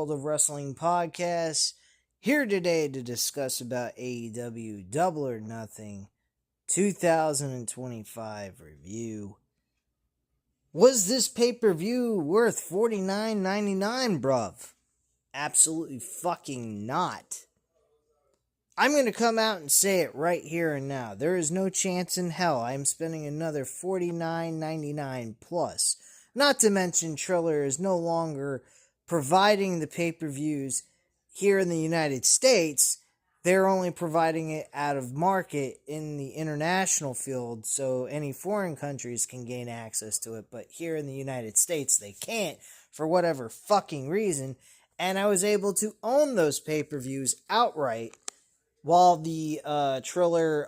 World of Wrestling podcast, here today to discuss about AEW Double or Nothing 2025 review. Was this pay-per-view worth $49.99, bruv? Absolutely fucking not. I'm going to come out and say it right here and now. There is no chance in hell I'm spending another $49.99 plus. Not to mention Triller is no longer providing the pay-per-views here in the United States. They're only providing it out of market in the international field, so any foreign countries can gain access to it, but here in the United States they can't for whatever fucking reason, and I was able to own those pay-per-views outright while the Triller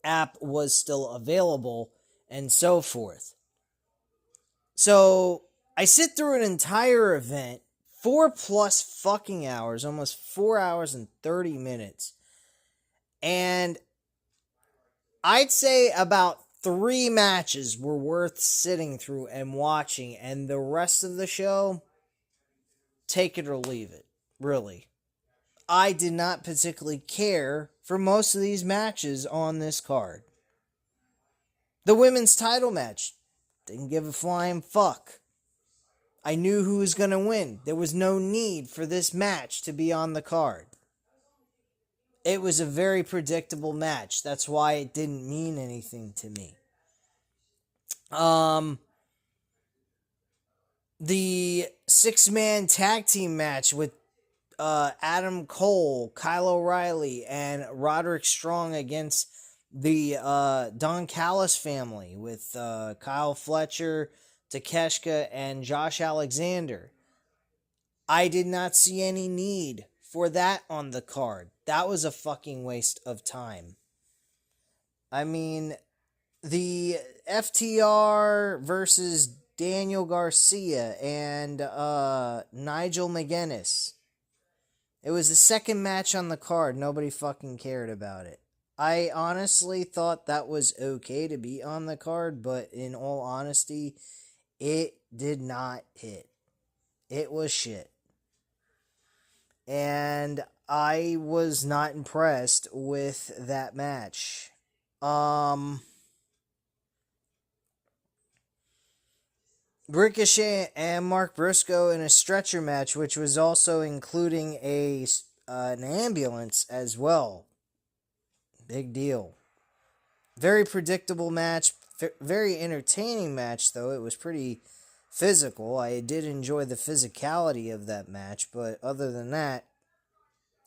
app was still available and so forth. So I sit through an entire event, 4+ fucking hours, almost 4 hours and 30 minutes. And I'd say about 3 matches were worth sitting through and watching. And the rest of the show, take it or leave it, really. I did not particularly care for most of these matches on this card. The women's title match, didn't give a flying fuck. I knew who was going to win. There was no need for this match to be on the card. It was a very predictable match. That's why it didn't mean anything to me. The 6-man tag team match with Adam Cole, Kyle O'Reilly, and Roderick Strong against the Don Callis family with Kyle Fletcher, Takeshita, and Josh Alexander. I did not see any need for that on the card. That was a fucking waste of time. I mean, the FTR versus Daniel Garcia and Nigel McGuinness. It was the second match on the card. Nobody fucking cared about it. I honestly thought that was okay to be on the card, but in all honesty, it did not hit. It was shit. And I was not impressed with that match. Ricochet and Mark Briscoe in a stretcher match, which was also including an ambulance as well. Big deal. Very predictable match. Very entertaining match, though. It was pretty physical. I did enjoy the physicality of that match, but other than that,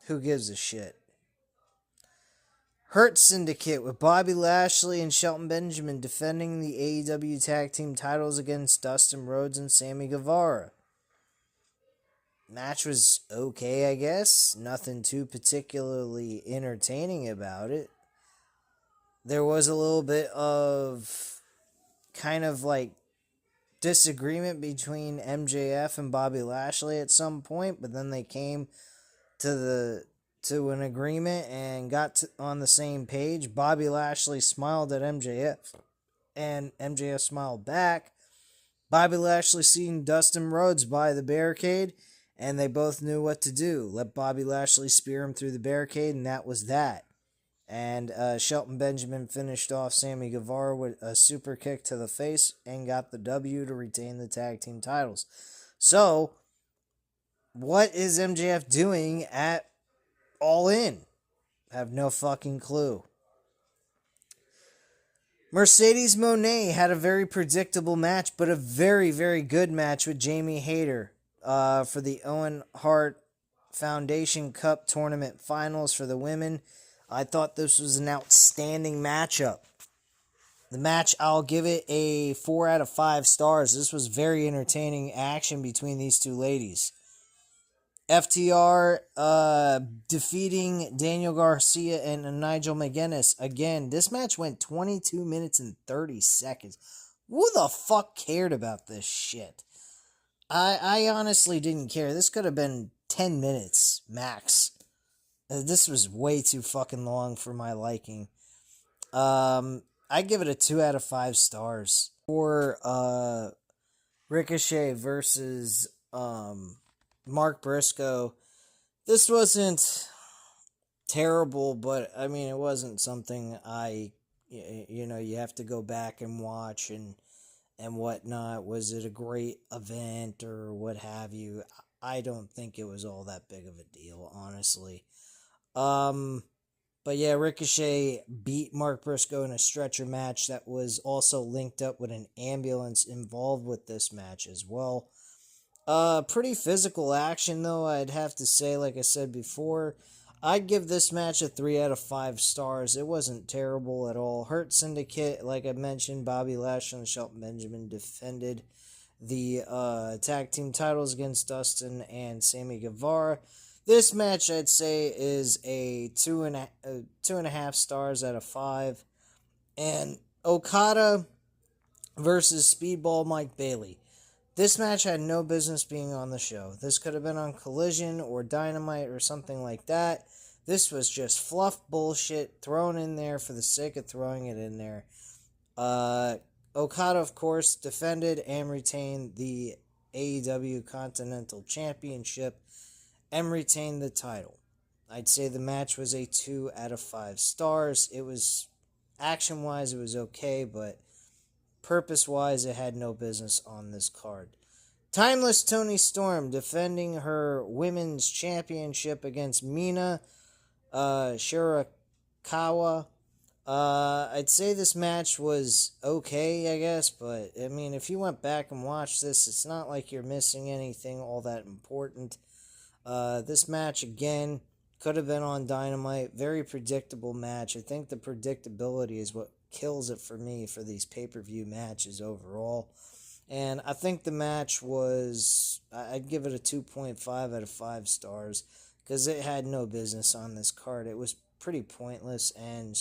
who gives a shit? Hurt Syndicate with Bobby Lashley and Shelton Benjamin defending the AEW Tag Team titles against Dustin Rhodes and Sammy Guevara. Match was okay, I guess. Nothing too particularly entertaining about it. There was a little bit of kind of like disagreement between MJF and Bobby Lashley at some point, but then they came to an agreement and got on the same page. Bobby Lashley smiled at MJF, and MJF smiled back. Bobby Lashley seen Dustin Rhodes by the barricade, and they both knew what to do. Let Bobby Lashley spear him through the barricade, and that was that. And Shelton Benjamin finished off Sammy Guevara with a super kick to the face and got the W to retain the tag team titles. So, what is MJF doing at All In? I have no fucking clue. Mercedes Moné had a very predictable match, but a very, very good match with Jamie Hayter for the Owen Hart Foundation Cup Tournament Finals for the women. I thought this was an outstanding matchup. The match, I'll give it a 4 out of 5 stars. This was very entertaining action between these two ladies. FTR defeating Daniel Garcia and Nigel McGuinness. Again, this match went 22 minutes and 30 seconds. Who the fuck cared about this shit? I honestly didn't care. This could have been 10 minutes max. This was way too fucking long for my liking. I give it a 2 out of 5 stars. For Ricochet versus Mark Briscoe. This wasn't terrible, but I mean, it wasn't something you have to go back and watch and whatnot. Was it a great event or what have you? I don't think it was all that big of a deal, honestly. Um, but yeah, Ricochet beat Mark Briscoe in a stretcher match that was also linked up with an ambulance involved with this match as well. Pretty physical action though, I'd have to say, like I said before. I'd give this match a 3 out of 5 stars. It wasn't terrible at all. Hurt Syndicate, like I mentioned, Bobby Lashley and Shelton Benjamin defended the tag team titles against Dustin and Sammy Guevara. This match, I'd say, is a 2.5 stars out of 5. And Okada versus Speedball Mike Bailey. This match had no business being on the show. This could have been on Collision or Dynamite or something like that. This was just fluff bullshit thrown in there for the sake of throwing it in there. Okada, of course, defended and retained the AEW Continental Championship and retained the title. I'd say the match was a 2 out of 5 stars. It was, action-wise, it was okay, but purpose-wise, it had no business on this card. Timeless Toni Storm defending her women's championship against Mina Shirakawa. I'd say this match was okay, I guess, but I mean, if you went back and watched this, it's not like you're missing anything all that important. This match, again, could have been on Dynamite. Very predictable match. I think the predictability is what kills it for me for these pay-per-view matches overall. And I think the match was, I'd give it a 2.5 out of 5 stars because it had no business on this card. It was pretty pointless and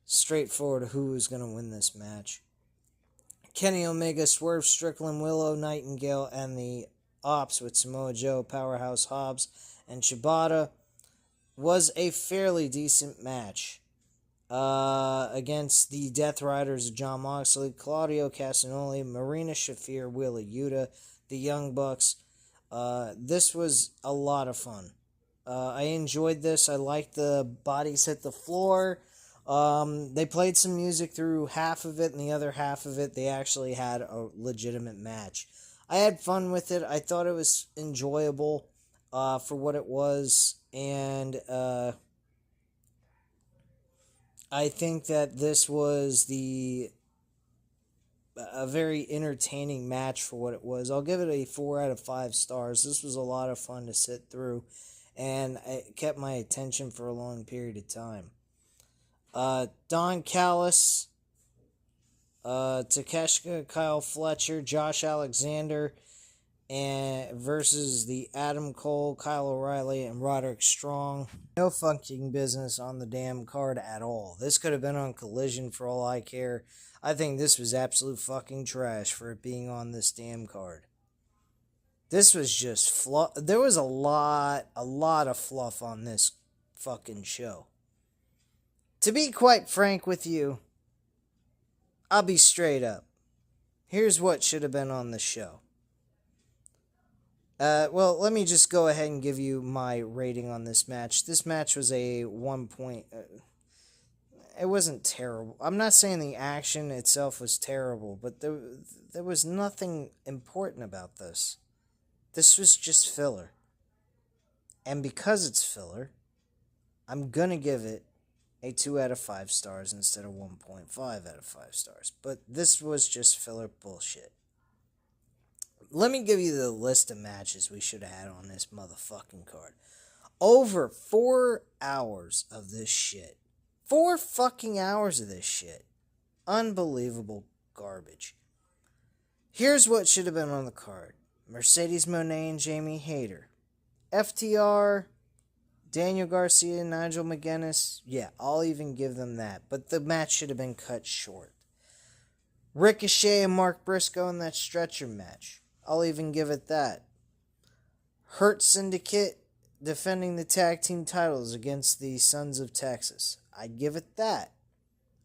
straightforward who was going to win this match. Kenny Omega, Swerve Strickland, Willow Nightingale, and the Ops with Samoa Joe, Powerhouse Hobbs, and Shibata was a fairly decent match. Against the Death Riders of Jon Moxley, Claudio Castagnoli, Marina Shafir, Wheeler Yuta, the Young Bucks. This was a lot of fun. I enjoyed this. I liked the bodies hit the floor. They played some music through half of it, and the other half of it, they actually had a legitimate match. I had fun with it. I thought it was enjoyable for what it was, and I think that this was a very entertaining match for what it was. I'll give it a 4 out of 5 stars. This was a lot of fun to sit through, and it kept my attention for a long period of time. Don Callis, Takeshita, Kyle Fletcher, Josh Alexander, and versus the Adam Cole, Kyle O'Reilly, and Roderick Strong. No fucking business on the damn card at all. This could have been on Collision for all I care. I think this was absolute fucking trash for it being on this damn card. This was just fluff. There was a lot of fluff on this fucking show. To be quite frank with you, I'll be straight up. Here's what should have been on the show. Well, let me just go ahead and give you my rating on this match. This match was a 1 point. It wasn't terrible. I'm not saying the action itself was terrible, but there was nothing important about this. This was just filler. And because it's filler, I'm gonna give it a 2 out of 5 stars instead of 1.5 out of 5 stars. But this was just filler bullshit. Let me give you the list of matches we should have had on this motherfucking card. Over 4 hours of this shit. 4 fucking hours of this shit. Unbelievable garbage. Here's what should have been on the card. Mercedes Moné and Jamie Hayter. FTR, Daniel Garcia, Nigel McGuinness. Yeah, I'll even give them that. But the match should have been cut short. Ricochet and Mark Briscoe in that stretcher match. I'll even give it that. Hurt Syndicate defending the tag team titles against the Sons of Texas. I'd give it that.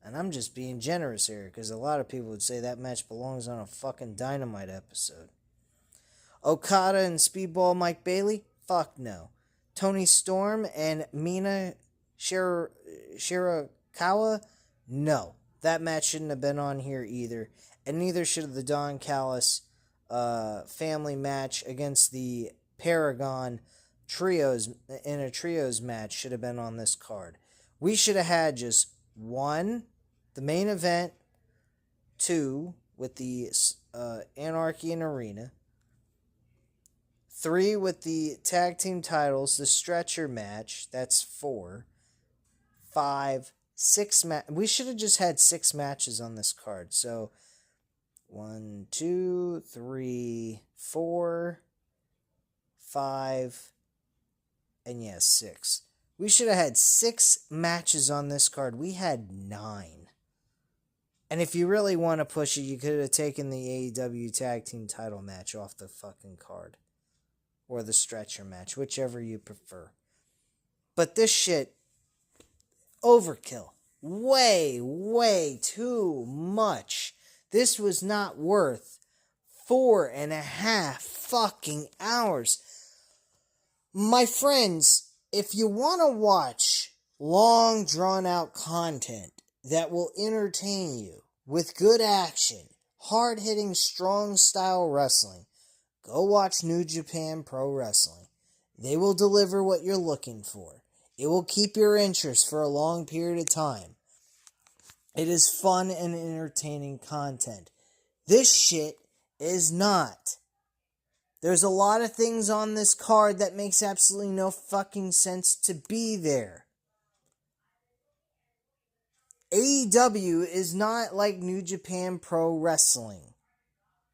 And I'm just being generous here, because a lot of people would say that match belongs on a fucking Dynamite episode. Okada and Speedball Mike Bailey? Fuck no. Tony Storm and Mina Shirakawa? No. That match shouldn't have been on here either. And neither should the Don Callis family match against the Paragon trios in a trios match should have been on this card. We should have had just one, the main event, two, with the Anarchy in Arena, three with the tag team titles, the stretcher match, that's four, five, six we should have just had 6 matches on this card. So 1, 2, 3, 4, 5, and yes, 6. We should have had 6 matches on this card. We had 9. And if you really want to push it, you could have taken the AEW tag team title match off the fucking card. Or the stretcher match, whichever you prefer. But this shit, overkill. Way, way too much. This was not worth 4.5 fucking hours. My friends, if you want to watch long, drawn-out content that will entertain you with good action, hard-hitting, strong-style wrestling, go watch New Japan Pro Wrestling. They will deliver what you're looking for. It will keep your interest for a long period of time. It is fun and entertaining content. This shit is not. There's a lot of things on this card that makes absolutely no fucking sense to be there. AEW is not like New Japan Pro Wrestling.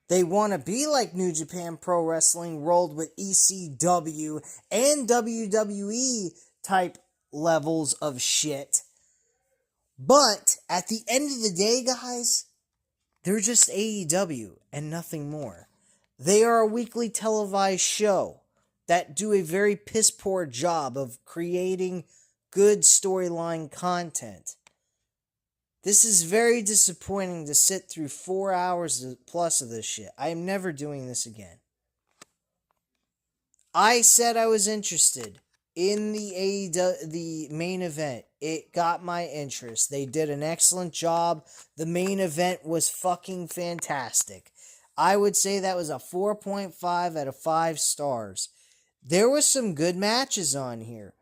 They want to be like New Japan Pro Wrestling rolled with ECW and WWE type levels of shit. But at the end of the day, guys, they're just AEW and nothing more. They are a weekly televised show that do a very piss poor job of creating good storyline content. This is very disappointing to sit through 4 hours plus of this shit. I am never doing this again. I said I was interested in the main event. It got my interest. They did an excellent job. The main event was fucking fantastic. I would say that was a 4.5 out of 5 stars. There was some good matches on here.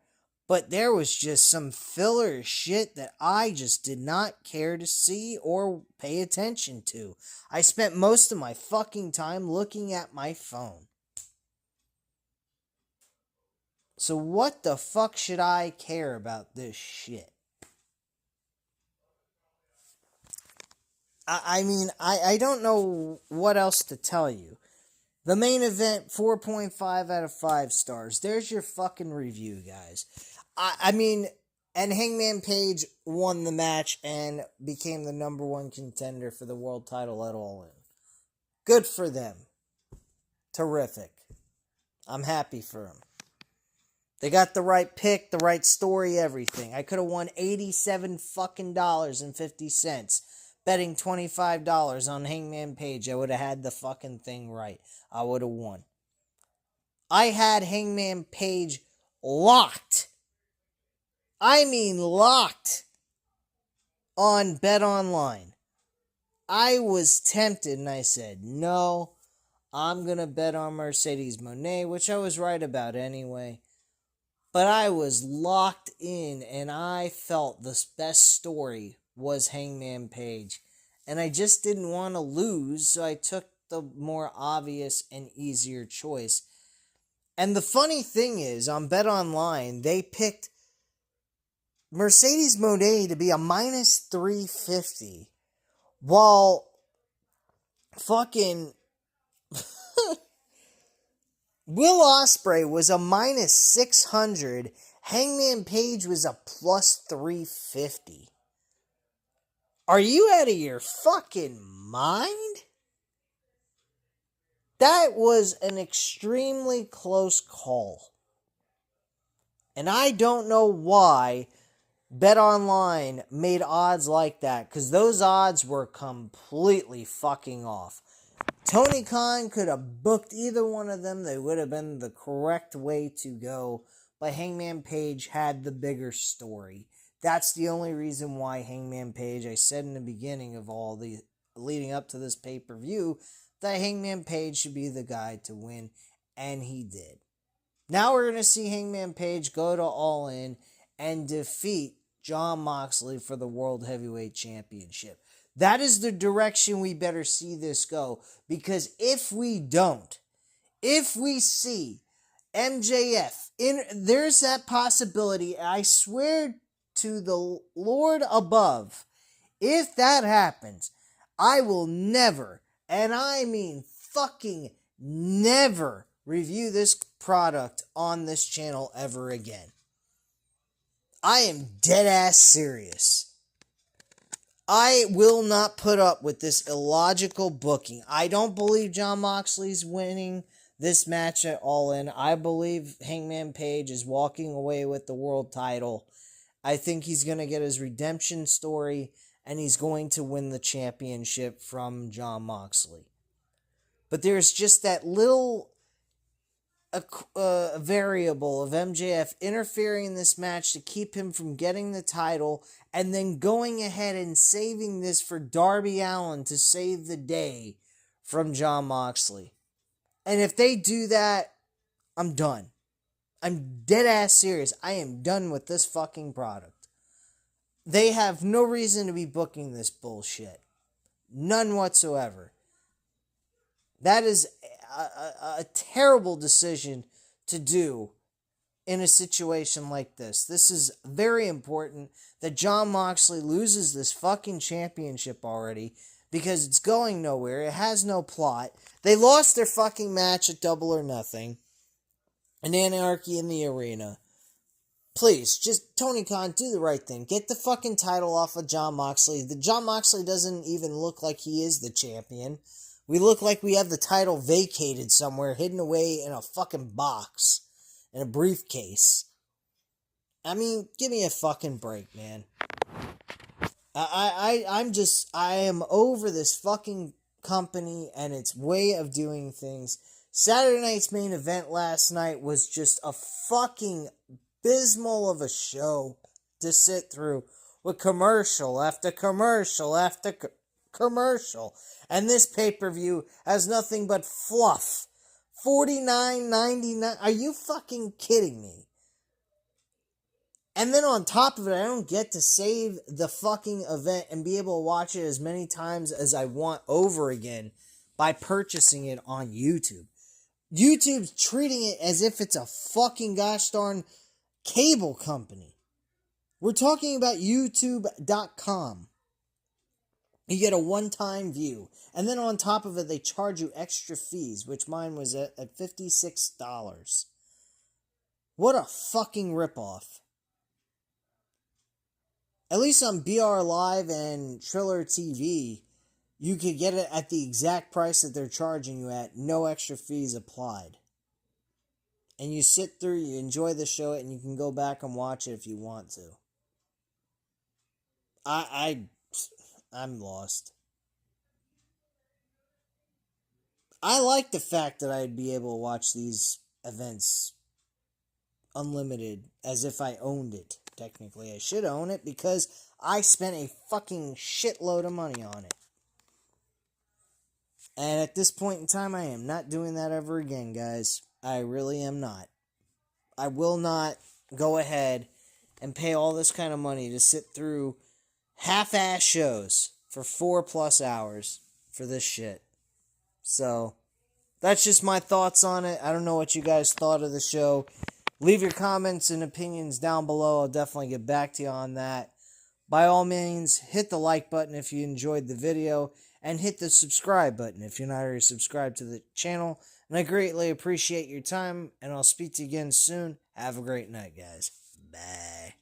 But there was just some filler shit that I just did not care to see or pay attention to. I spent most of my fucking time looking at my phone. So what the fuck should I care about this shit? I don't know what else to tell you. The main event, 4.5 out of 5 stars. There's your fucking review, guys. And Hangman Page won the match and became the number 1 contender for the world title at All In. Good for them. Terrific. I'm happy for them. They got the right pick, the right story, everything. I could have won $87 fucking $.50 betting $25 on Hangman Page. I would have had the fucking thing right. I would have won. I had Hangman Page locked. I mean locked on Bet Online. I was tempted and I said, no, I'm going to bet on Mercedes Moné, which I was right about anyway. But I was locked in and I felt the best story was Hangman Page. And I just didn't want to lose, so I took the more obvious and easier choice. And the funny thing is, on Bet Online, they picked Mercedes Moné to be a minus 350, while fucking Will Ospreay was a minus 600, Hangman Page was a plus 350. Are you out of your fucking mind? That was an extremely close call. And I don't know why Bet Online made odds like that, because those odds were completely fucking off. Tony Khan could have booked either one of them. They would have been the correct way to go. But Hangman Page had the bigger story. That's the only reason why Hangman Page, I said in the beginning of all the leading up to this pay-per-view, that Hangman Page should be the guy to win. And he did. Now we're going to see Hangman Page go to All In and defeat Jon Moxley for the World Heavyweight Championship. That is the direction we better see this go. Because if we don't, if we see MJF, there's that possibility, I swear to the Lord above, if that happens, I will never, and I mean fucking never, review this product on this channel ever again. I am dead ass serious. I will not put up with this illogical booking. I don't believe Jon Moxley's winning this match at All In. I believe Hangman Page is walking away with the world title. I think he's going to get his redemption story, and he's going to win the championship from Jon Moxley. But there's just that little variable of MJF interfering in this match to keep him from getting the title, and then going ahead and saving this for Darby Allin to save the day from Jon Moxley. And if they do that, I'm done. I'm dead ass serious. I am done with this fucking product. They have no reason to be booking this bullshit. None whatsoever. That is a terrible decision to do in a situation like this. This is very important that Jon Moxley loses this fucking championship already, because it's going nowhere. It has no plot. They lost their fucking match at Double or Nothing and Anarchy in the Arena. Please, just Tony Khan, do the right thing. Get the fucking title off of Jon Moxley. The Jon Moxley doesn't even look like he is the champion. We look like we have the title vacated somewhere, hidden away in a fucking box, in a briefcase. I mean, give me a fucking break, man. I am over this fucking company and its way of doing things. Saturday night's main event last night was just a fucking abysmal of a show to sit through, with commercial after commercial after commercial. And this pay-per-view has nothing but fluff. $49.99. Are you fucking kidding me? And then on top of it, I don't get to save the fucking event and be able to watch it as many times as I want over again by purchasing it on YouTube. YouTube's treating it as if it's a fucking gosh darn cable company. We're talking about YouTube.com. You get a one-time view. And then on top of it, they charge you extra fees, which mine was at $56. What a fucking ripoff. At least on BR Live and Triller TV, you could get it at the exact price that they're charging you at, no extra fees applied. And you sit through, you enjoy the show, and you can go back and watch it if you want to. I'm lost. I like the fact that I'd be able to watch these events unlimited, as if I owned it. Technically, I should own it because I spent a fucking shitload of money on it. And at this point in time, I am not doing that ever again, guys. I really am not. I will not go ahead and pay all this kind of money to sit through half-ass shows for 4+ hours for this shit. So, that's just my thoughts on it. I don't know what you guys thought of the show. Leave your comments and opinions down below. I'll definitely get back to you on that. By all means, hit the like button if you enjoyed the video, and hit the subscribe button if you're not already subscribed to the channel. And I greatly appreciate your time, and I'll speak to you again soon. Have a great night, guys. Bye.